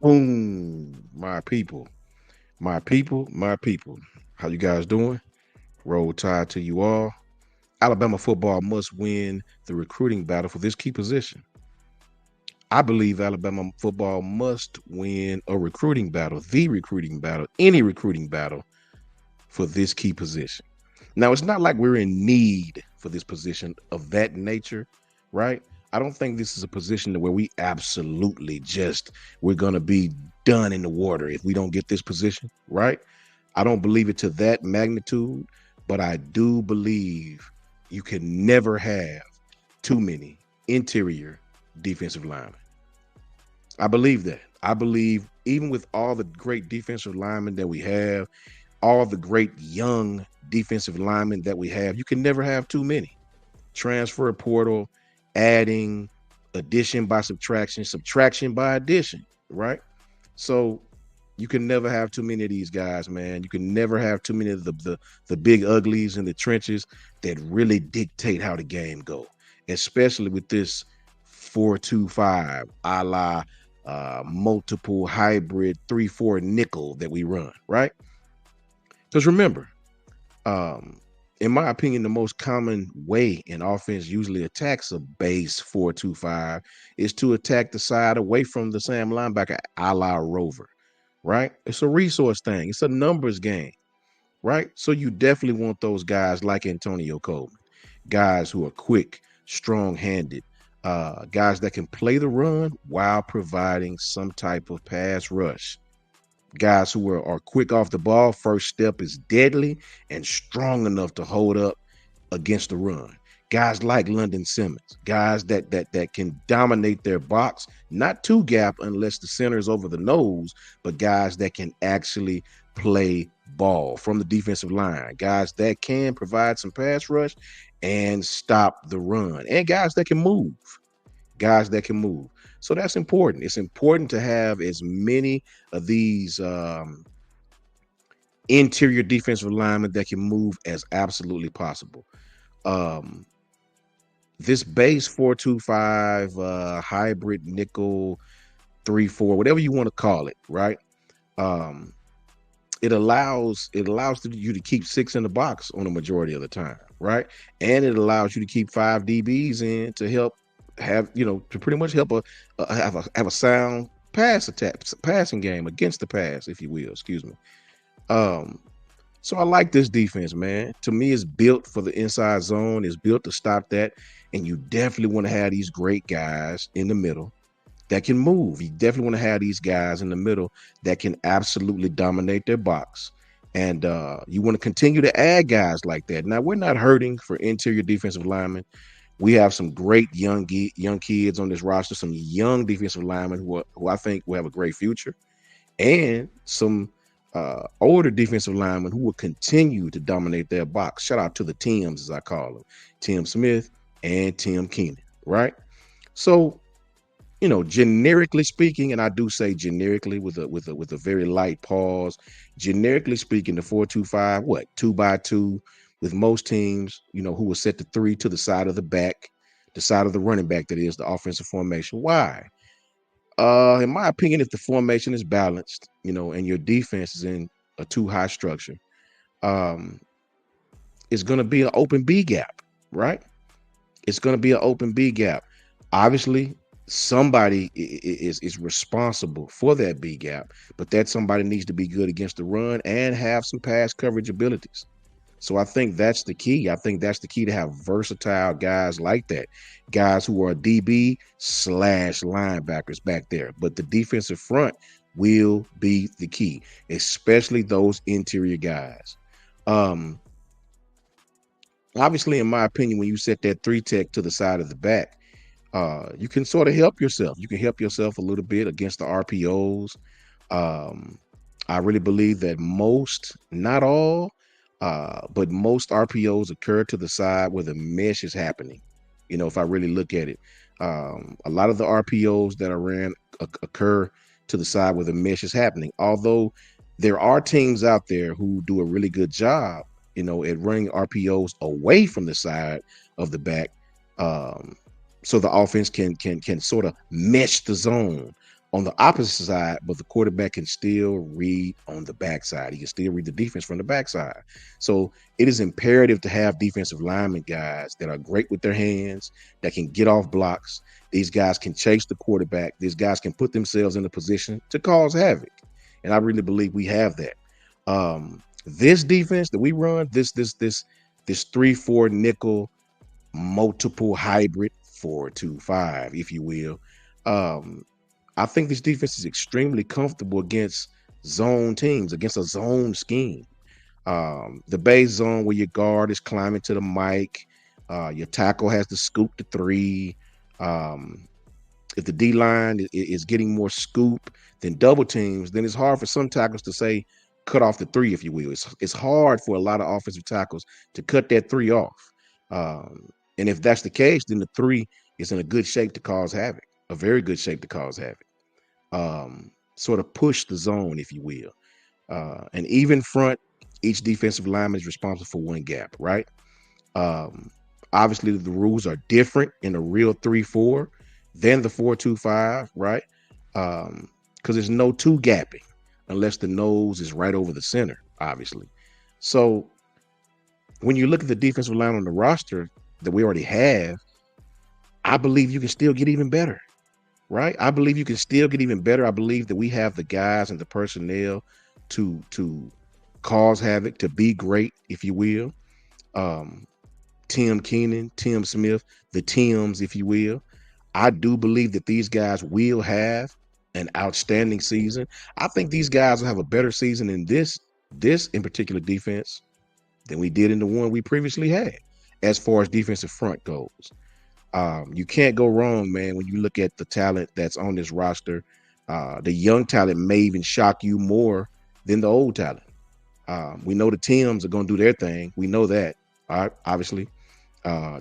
Boom, my people. How you guys doing? Roll tide to you all. Alabama football must win the recruiting battle for this key position. I believe Alabama football must win a recruiting battle, the recruiting battle, any recruiting battle for this key position. Now, it's not like we're in need for this position of that nature, right? I don't think this is a position where we absolutely just we're going to be done in the water if we don't get this position, right? I don't believe it to that magnitude, but I do believe you can never have too many interior defensive linemen. I believe that. I believe even with all the great defensive linemen that we have, all the great young defensive linemen that we have, you can never have too many. Transfer portal, adding, addition by subtraction, subtraction by addition, right? So you can never have too many of these guys, man. You can never have too many of the big uglies in the trenches that really dictate how the game go, especially with this 4-2-5 a la multiple hybrid 3-4 nickel that we run, right? Because remember, um, in my opinion, the most common way an offense usually attacks a base 4-2-5 is to attack the side away from the Sam linebacker, a la Rover, right? It's a resource thing, it's a numbers game, right? So you definitely want those guys like Antonio Coleman, guys who are quick, strong handed, guys that can play the run while providing some type of pass rush. Guys who are quick off the ball, first step is deadly and strong enough to hold up against the run. Guys like London Simmons, guys that can dominate their box, not two gap unless the center is over the nose, but guys that can actually play ball from the defensive line, guys that can provide some pass rush and stop the run, and guys that can move. Guys that can move. So that's important. It's important to have as many of these interior defensive linemen that can move as absolutely possible. Um, this base 4-2-5 hybrid nickel 3-4, whatever you want to call it, right? Um, it allows you to keep six in the box on a majority of the time, right? And it allows you to keep five DBs in to help have to pretty much help have a sound pass attack passing game against the pass, if you will. Excuse me. Um, so I like this defense, man. To me, it's built for the inside zone. It's built to stop that, and you definitely want to have these great guys in the middle that can move. You definitely want to have these guys in the middle that can absolutely dominate their box. And you want to continue to add guys like that. Now, we're not hurting for interior defensive linemen. We have some great young kids on this roster, some young defensive linemen who I think will have a great future, and some older defensive linemen who will continue to dominate their box. Shout out to the Tims, as I call them, Tim Smith and Tim Keenan, right? So generically speaking, and I do say generically with a very light pause, generically speaking, the 4-2-5, what, 2x2, with most teams, who will set the three to the side of the back, the side of the running back, that is the offensive formation. Why? In my opinion, if the formation is balanced, and your defense is in a too high structure, um, it's gonna be an open B gap, right? It's going to be an open B gap. Obviously, somebody is responsible for that B gap, but that somebody needs to be good against the run and have some pass coverage abilities. So I think that's the key. I think that's the key, to have versatile guys like that, guys who are DB slash linebackers back there. But the defensive front will be the key, especially those interior guys. Um, Obviously, in my opinion, when you set that three tech to the side of the back, you can sort of help yourself. You can help yourself a little bit against the RPOs. Um, I really believe that most, not all, but most RPOs occur to the side where the mesh is happening. If I really look at it, a lot of the RPOs that are ran occur to the side where the mesh is happening. Although there are teams out there who do a really good job, at running RPOs away from the side of the back, so the offense can sort of mesh the zone on the opposite side, but the quarterback can still read on the backside. He can still read the defense from the backside. So it is imperative to have defensive linemen guys that are great with their hands, that can get off blocks. These guys can chase the quarterback. These guys can put themselves in a position to cause havoc. And I really believe we have that. This defense that we run, this 3-4 nickel multiple hybrid 4-2-5, if you will. I think this defense is extremely comfortable against zone teams, against a zone scheme. The base zone where your guard is climbing to the mic, your tackle has to scoop the three. If the D line is getting more scoop than double teams, then it's hard for some tackles to say cut off the three, if you will. It's hard for a lot of offensive tackles to cut that three off. And if that's the case, then the three is in a good shape to cause havoc, a very good shape to cause havoc. Sort of push the zone, if you will. And even front, each defensive lineman is responsible for one gap, right? Obviously, the rules are different in a real 3-4 than the 4-2-5, right? Because there's no two gapping unless the nose is right over the center, obviously. So when you look at the defensive line on the roster that we already have, I believe you can still get even better, right? I believe you can still get even better. I believe that we have the guys and the personnel to cause havoc, to be great, if you will. Tim Keenan, Tim Smith, the Tims, if you will. I do believe that these guys will have an outstanding season. I think these guys will have a better season in this in particular defense than we did in the one we previously had, as far as defensive front goes. You can't go wrong, man, when you look at the talent that's on this roster. The young talent may even shock you more than the old talent. We know the Tims are going to do their thing. We know that, obviously.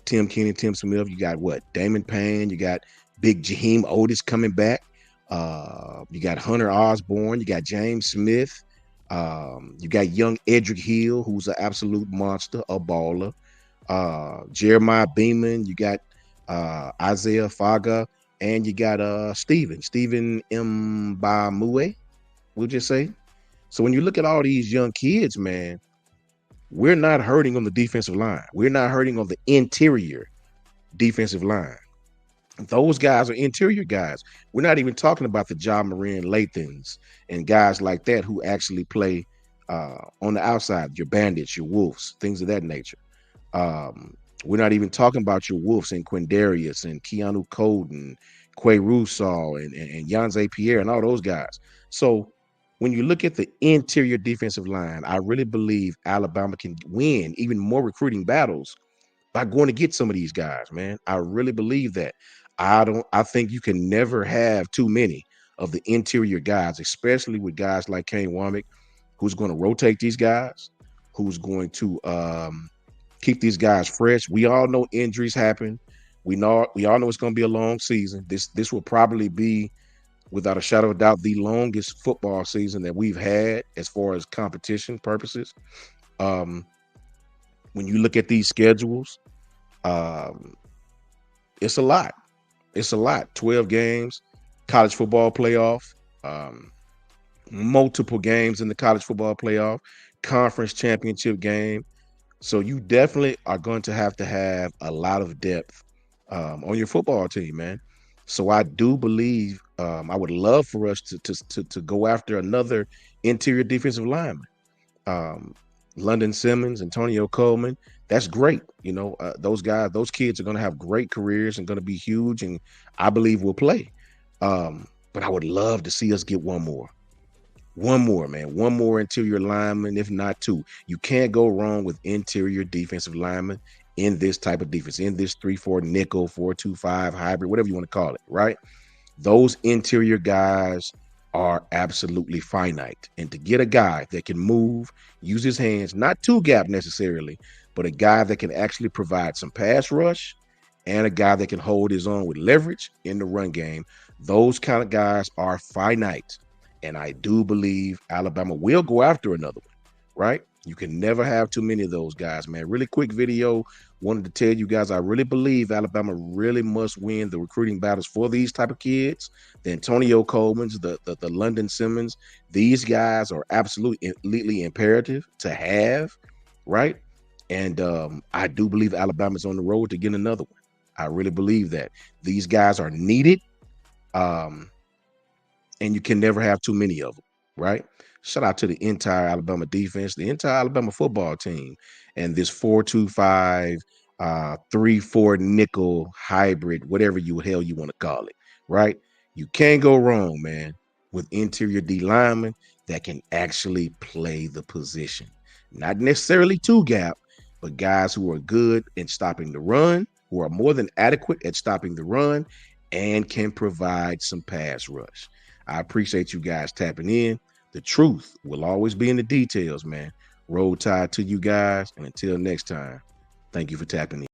Tim Keenan, Tim Smith, you got what? Damon Payne, you got big Jaheim Otis coming back. You got Hunter Osborne, you got James Smith, you got young Edric Hill, who's an absolute monster, a baller. Jeremiah Beeman, you got Isaiah Faga, and you got Stephen Mbamue, we'll just say. So when you look at all these young kids, man, we're not hurting on the defensive line. We're not hurting on the interior defensive line. Those guys are interior guys. We're not even talking about the John Moran Lathans and guys like that who actually play on the outside, your Bandits, your Wolves, things of that nature. We're not even talking about your Wolves and Quindarius and Keanu Colden, Quay Russaw and Yanze Pierre and all those guys. So when you look at the interior defensive line, I really believe Alabama can win even more recruiting battles by going to get some of these guys, man. I really believe that. I think you can never have too many of the interior guys, especially with guys like Kane Wommack, who's going to rotate these guys, who's going to keep these guys fresh. We all know injuries happen. We all know it's going to be a long season. This will probably be, without a shadow of a doubt, the longest football season that we've had as far as competition purposes. When you look at these schedules, it's a lot. It's a lot. 12 games, college football playoff, multiple games in the college football playoff, conference championship game. So you definitely are going to have a lot of depth on your football team, man. So I do believe I would love for us to go after another interior defensive lineman. London Simmons, Antonio Coleman, that's great. You know, those guys, those kids are going to have great careers and going to be huge, and I believe will play. But I would love to see us get one more, man, one more interior lineman, if not two. You can't go wrong with interior defensive linemen in this type of defense, in this 3-4 nickel, 4-2-5 hybrid, whatever you want to call it, right? Those interior guys are absolutely finite. And to get a guy that can move, use his hands, not two gap necessarily, but a guy that can actually provide some pass rush and a guy that can hold his own with leverage in the run game, those kind of guys are finite. And I do believe Alabama will go after another one, right? You can never have too many of those guys, man. Really quick video. Wanted to tell you guys, I really believe Alabama really must win the recruiting battles for these type of kids. The Antonio Colemans, the London Simmons. These guys are absolutely imperative to have, right? And I do believe Alabama's on the road to get another one. I really believe that. These guys are needed. And you can never have too many of them, right? Shout out to the entire Alabama defense, the entire Alabama football team, and this 4-2-5, 3-4 nickel hybrid, whatever hell you want to call it, right? You can't go wrong, man, with interior D linemen that can actually play the position. Not necessarily two gap, but guys who are good in stopping the run, who are more than adequate at stopping the run, and can provide some pass rush. I appreciate you guys tapping in. The truth will always be in the details, man. Roll Tide to you guys. And until next time, thank you for tapping in.